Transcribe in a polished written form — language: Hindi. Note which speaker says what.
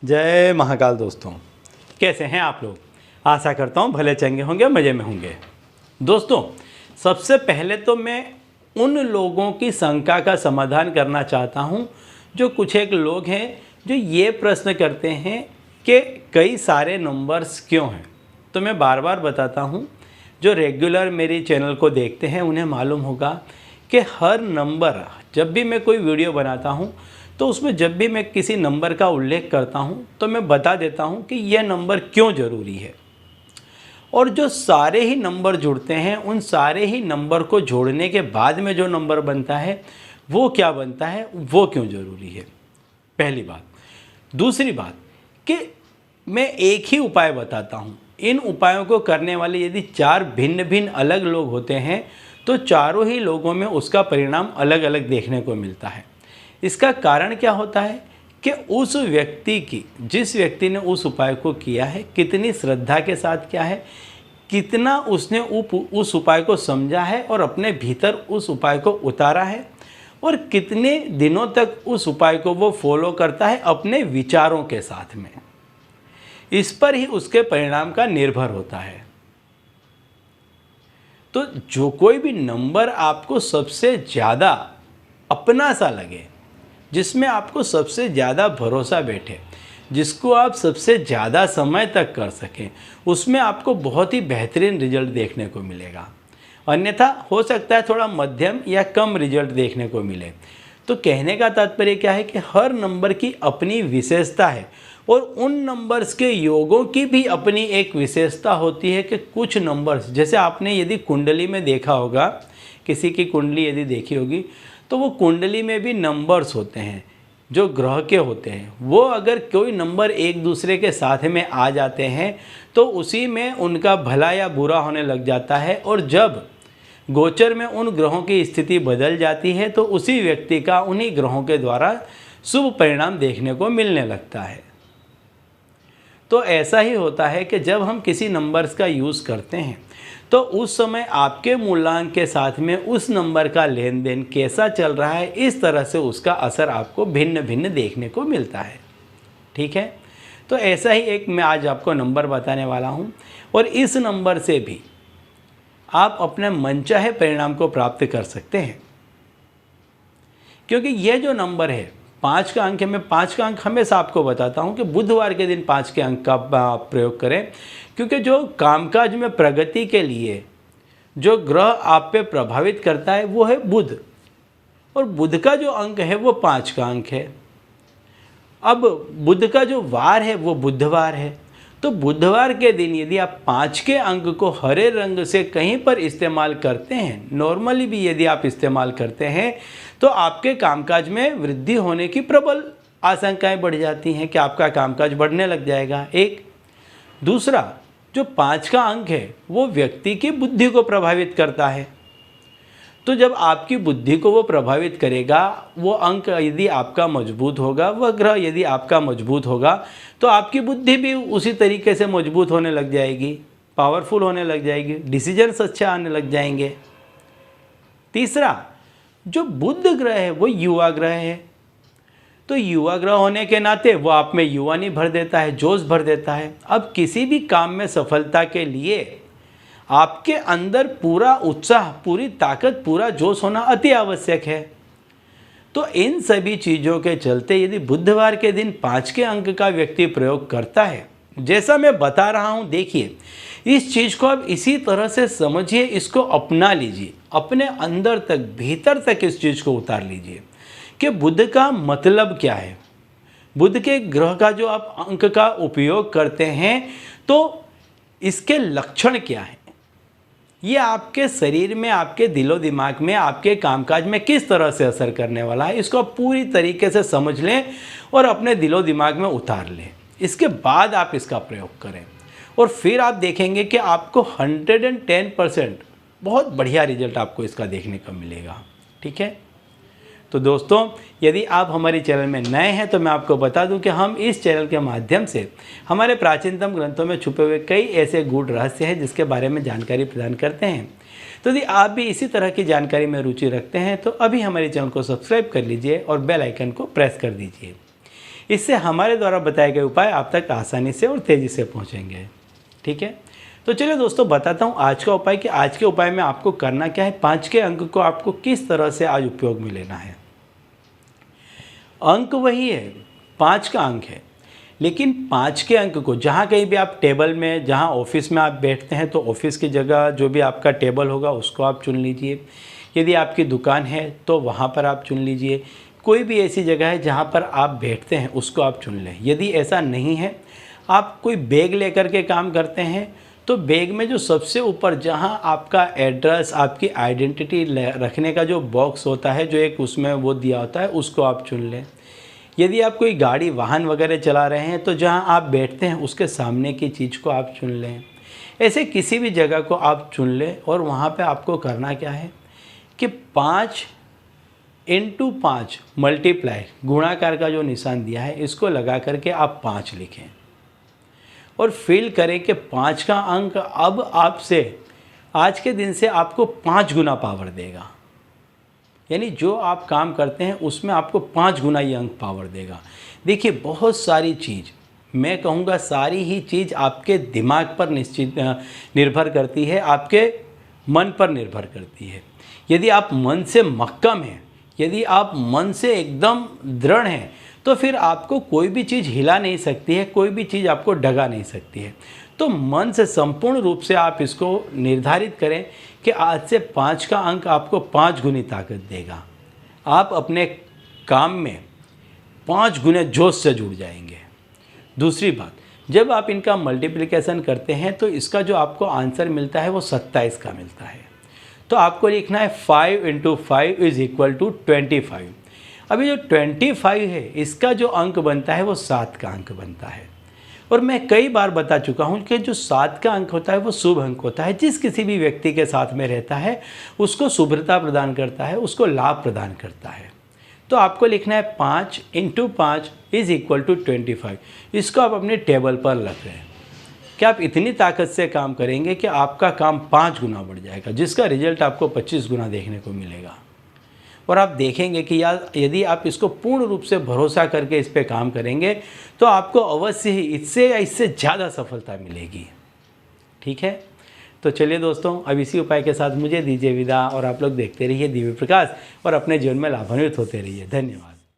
Speaker 1: जय महाकाल दोस्तों, कैसे हैं आप लोग। आशा करता हूँ भले चंगे होंगे, मज़े में होंगे। दोस्तों, सबसे पहले तो मैं उन लोगों की शंका का समाधान करना चाहता हूँ जो कुछ एक लोग हैं जो ये प्रश्न करते हैं कि कई सारे नंबर्स क्यों हैं। तो मैं बार बार बताता हूँ, जो रेगुलर मेरी चैनल को देखते हैं उन्हें मालूम होगा कि हर नंबर, जब भी मैं कोई वीडियो बनाता हूँ तो उसमें जब भी मैं किसी नंबर का उल्लेख करता हूँ तो मैं बता देता हूँ कि यह नंबर क्यों ज़रूरी है। और जो सारे ही नंबर जुड़ते हैं, उन सारे ही नंबर को जोड़ने के बाद में जो नंबर बनता है वो क्या बनता है, वो क्यों ज़रूरी है, पहली बात। दूसरी बात कि मैं एक ही उपाय बताता हूँ, इन उपायों को करने वाले यदि चार भिन्न भिन्न अलग लोग होते हैं तो चारों ही लोगों में उसका परिणाम अलग अलग देखने को मिलता है। इसका कारण क्या होता है कि उस व्यक्ति की, जिस व्यक्ति ने उस उपाय को किया है, कितनी श्रद्धा के साथ किया है, कितना उसने उस उपाय को समझा है और अपने भीतर उस उपाय को उतारा है, और कितने दिनों तक उस उपाय को वो फॉलो करता है अपने विचारों के साथ में। इस पर ही उसके परिणाम का निर्भर होता है। तो जो कोई भी नंबर आपको सबसे ज़्यादा अपना सा लगे, जिसमें आपको सबसे ज़्यादा भरोसा बैठे, जिसको आप सबसे ज़्यादा समय तक कर सकें, उसमें आपको बहुत ही बेहतरीन रिजल्ट देखने को मिलेगा। अन्यथा हो सकता है थोड़ा मध्यम या कम रिजल्ट देखने को मिले। तो कहने का तात्पर्य क्या है कि हर नंबर की अपनी विशेषता है और उन नंबर्स के योगों की भी अपनी एक विशेषता होती है कि कुछ नंबर्स, जैसे आपने यदि कुंडली में देखा होगा, किसी की कुंडली यदि देखी होगी तो वो कुंडली में भी नंबर्स होते हैं जो ग्रह के होते हैं। वो अगर कोई नंबर एक दूसरे के साथ में आ जाते हैं तो उसी में उनका भला या बुरा होने लग जाता है, और जब गोचर में उन ग्रहों की स्थिति बदल जाती है तो उसी व्यक्ति का उन्हीं ग्रहों के द्वारा शुभ परिणाम देखने को मिलने लगता है। तो ऐसा ही होता है कि जब हम किसी नंबर्स का यूज़ करते हैं तो उस समय आपके मूलांक के साथ में उस नंबर का लेन देन कैसा चल रहा है, इस तरह से उसका असर आपको भिन्न भिन्न देखने को मिलता है। ठीक है, तो ऐसा ही एक मैं आज आपको नंबर बताने वाला हूँ, और इस नंबर से भी आप अपने मनचाहे परिणाम को प्राप्त कर सकते हैं। क्योंकि यह जो नंबर है 5 का अंक है, मैं 5 का अंक हमेशा आपको बताता हूँ कि बुधवार के दिन 5 के अंक का प्रयोग करें, क्योंकि जो कामकाज में प्रगति के लिए जो ग्रह आप पे प्रभावित करता है वो है बुध, और बुध का जो अंक है वो 5 का अंक है। अब बुध का जो वार है वो बुधवार है, तो बुधवार के दिन यदि आप 5 के अंक को हरे रंग से कहीं पर इस्तेमाल करते हैं, नॉर्मली भी यदि आप इस्तेमाल करते हैं, तो आपके कामकाज में वृद्धि होने की प्रबल आशंकाएं बढ़ जाती हैं कि आपका कामकाज बढ़ने लग जाएगा। एक दूसरा, जो 5 का अंक है वो व्यक्ति की बुद्धि को प्रभावित करता है। तो जब आपकी बुद्धि को वो प्रभावित करेगा, वो अंक यदि आपका मजबूत होगा, वह ग्रह यदि आपका मजबूत होगा, तो आपकी बुद्धि भी उसी तरीके से मजबूत होने लग जाएगी, पावरफुल होने लग जाएगी, डिसीजंस अच्छे आने लग जाएंगे। तीसरा, जो बुध ग्रह है वो युवा ग्रह है, तो युवा ग्रह होने के नाते वो आप में युवानी भर देता है, जोश भर देता है। अब किसी भी काम में सफलता के लिए आपके अंदर पूरा उत्साह, पूरी ताकत, पूरा जोश होना अति आवश्यक है। तो इन सभी चीज़ों के चलते यदि बुधवार के दिन 5 के अंक का व्यक्ति प्रयोग करता है, जैसा मैं बता रहा हूँ, देखिए इस चीज़ को आप इसी तरह से समझिए, इसको अपना लीजिए, अपने अंदर तक, भीतर तक इस चीज़ को उतार लीजिए कि बुध का मतलब क्या है। बुध के ग्रह का जो आप अंक का उपयोग करते हैं तो इसके लक्षण क्या हैं, ये आपके शरीर में, आपके दिलो दिमाग में, आपके कामकाज में किस तरह से असर करने वाला है, इसको आप पूरी तरीके से समझ लें और अपने दिलो दिमाग में उतार लें। इसके बाद आप इसका प्रयोग करें और फिर आप देखेंगे कि आपको 110% बहुत बढ़िया रिजल्ट आपको इसका देखने को मिलेगा। ठीक है, तो दोस्तों, यदि आप हमारे चैनल में नए हैं तो मैं आपको बता दूं कि हम इस चैनल के माध्यम से हमारे प्राचीनतम ग्रंथों में छुपे हुए कई ऐसे गूढ़ रहस्य हैं जिसके बारे में जानकारी प्रदान करते हैं। तो यदि आप भी इसी तरह की जानकारी में रुचि रखते हैं तो अभी हमारे चैनल को सब्सक्राइब कर लीजिए और बेल आइकन को प्रेस कर दीजिए। इससे हमारे द्वारा बताए गए उपाय आप तक आसानी से और तेज़ी से पहुँचेंगे। ठीक है, तो चलिए दोस्तों बताता हूँ आज का उपाय कि आज के उपाय में आपको करना क्या है, 5 के अंक को आपको किस तरह से आज उपयोग में लेना है। अंक वही है, 5 का अंक है, लेकिन 5 के अंक को जहाँ कहीं भी आप टेबल में, जहाँ ऑफिस में आप बैठते हैं तो ऑफिस की जगह जो भी आपका टेबल होगा उसको आप चुन लीजिए। यदि आपकी दुकान है तो वहाँ पर आप चुन लीजिए। कोई भी ऐसी जगह है जहाँ पर आप बैठते हैं उसको आप चुन लें। यदि ऐसा नहीं है, आप कोई बैग लेकर के काम करते हैं तो बैग में जो सबसे ऊपर जहाँ आपका एड्रेस, आपकी आइडेंटिटी रखने का जो बॉक्स होता है, जो एक उसमें वो दिया होता है, उसको आप चुन लें। यदि आप कोई गाड़ी वाहन वगैरह चला रहे हैं तो जहाँ आप बैठते हैं उसके सामने की चीज़ को आप चुन लें। ऐसे किसी भी जगह को आप चुन लें और वहाँ पे आपको करना क्या है कि 5 × 5 मल्टीप्लाई, गुणाकार का जो निशान दिया है इसको लगा करके आप 5 लिखें और फील करें कि 5 का अंक अब आपसे आज के दिन से आपको 5 गुना पावर देगा। यानी जो आप काम करते हैं उसमें आपको 5 गुना ये अंक पावर देगा। देखिए बहुत सारी चीज़, मैं कहूँगा सारी ही चीज़ आपके दिमाग पर निर्भर करती है, आपके मन पर निर्भर करती है। यदि आप मन से मक्कम हैं, यदि आप मन से एकदम दृढ़ हैं तो फिर आपको कोई भी चीज़ हिला नहीं सकती है, कोई भी चीज़ आपको डगा नहीं सकती है। तो मन से संपूर्ण रूप से आप इसको निर्धारित करें कि आज से 5 का अंक आपको 5 गुनी ताकत देगा। आप अपने काम में 5 गुने जोश से जुड़ जाएंगे। दूसरी बात, जब आप इनका मल्टीप्लिकेशन करते हैं तो इसका जो आपको आंसर मिलता है वो 27 का मिलता है। तो आपको लिखना है 5 × 5 = 25। अभी जो 25 है इसका जो अंक बनता है वो 7 का अंक बनता है। और मैं कई बार बता चुका हूँ कि जो 7 का अंक होता है वो शुभ अंक होता है। जिस किसी भी व्यक्ति के साथ में रहता है उसको शुभ्रता प्रदान करता है, उसको लाभ प्रदान करता है। तो आपको लिखना है 5 × 5 = 25। इसको आप अपने टेबल पर रख रहे हैं कि आप इतनी ताकत से काम करेंगे कि आपका काम 5 गुना बढ़ जाएगा, जिसका रिजल्ट आपको 25 गुना देखने को मिलेगा। और आप देखेंगे कि यार यदि आप इसको पूर्ण रूप से भरोसा करके इस पे काम करेंगे तो आपको अवश्य ही इससे या इससे ज़्यादा सफलता मिलेगी। ठीक है, तो चलिए दोस्तों, अब इसी उपाय के साथ मुझे दीजिए विदा और आप लोग देखते रहिए दिव्य प्रकाश और अपने जीवन में लाभान्वित होते रहिए। धन्यवाद।